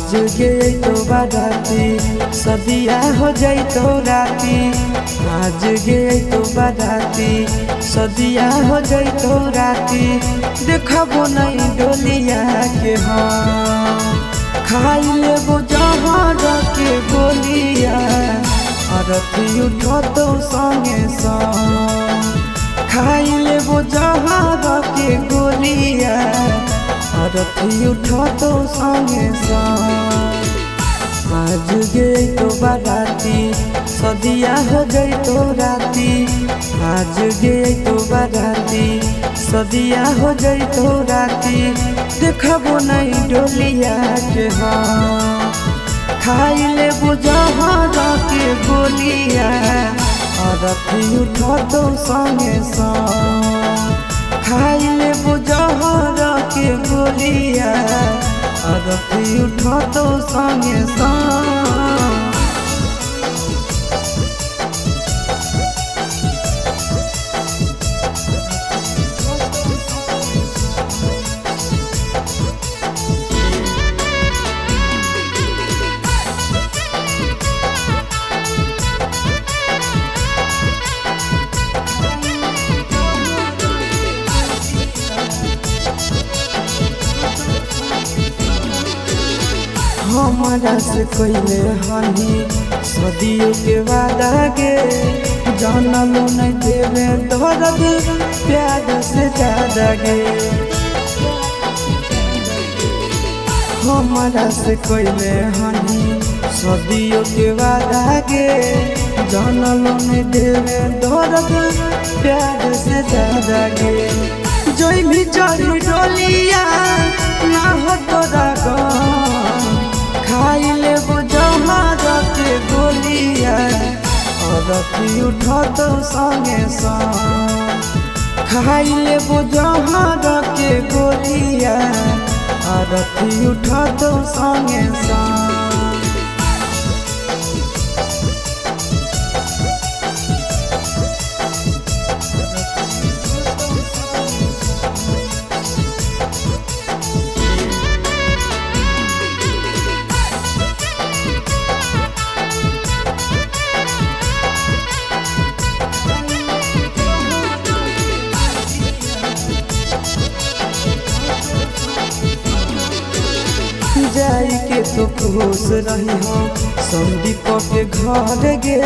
आज गए तो बाराती सदिया हो जाई तो राती। आज गए तो बाराती सदिया हो जाई तो राती। देखबो नहीं डोलिया के हम खाई लेबो जहर के गोलिया। अरथी उठो तो संगे संग खाई लेबो जहर के गोलिया। अरथी उठो तो संगे संग आज गए तो बाराती सदिया हो गई तो राती। आज गए तो बाराती सदिया हो गई तो राती। देखबो नहीं डोलिया के हम खाई लेबो जहर के गोलिया। अरथी उठो तो संगे संग खाई लेबो जहर के गोलिया। अरथी उठो तो संगे संग हमारा से कोइले हनी सदियों के वादा गे। जानलो नहीं देवे दर्द प्यार से ज्यादा गे। हमारा से कोइले हनी सदियों के वादा गे। जानलो नहीं देवे दर्द प्यार से ज्यादा गे। जोई भी चढ़ी डोलिया ना हो तोरा गम खाई लेबो जहर के गोलिया। अरथी उठो तो संगे संग खाई लेबो जहर के गोलिया। अरथी उठो तो संगे संग जाई के तो खुश रही हो संदीप के घर गे।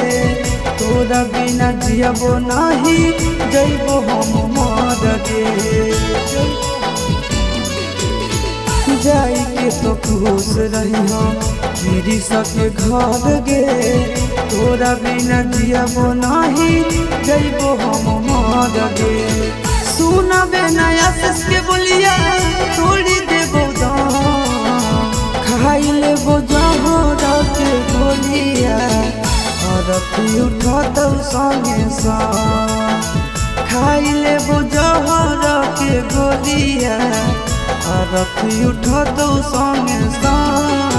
तोरा बिना जियबो नहीं जइबो हम मर गे। जाई के तो खुश रही हो गिरी सके घर गे। तोरा बिना जियबो नहीं जइबो हम मर गे। सुनबे नया सस के बोलिया थोड़ी देबो खाई लेबो जहर के गोलिया। अरथी उठो तो संगे संग खाई लेबो जहर के गोलिया। अरथी उठो तो संगे संग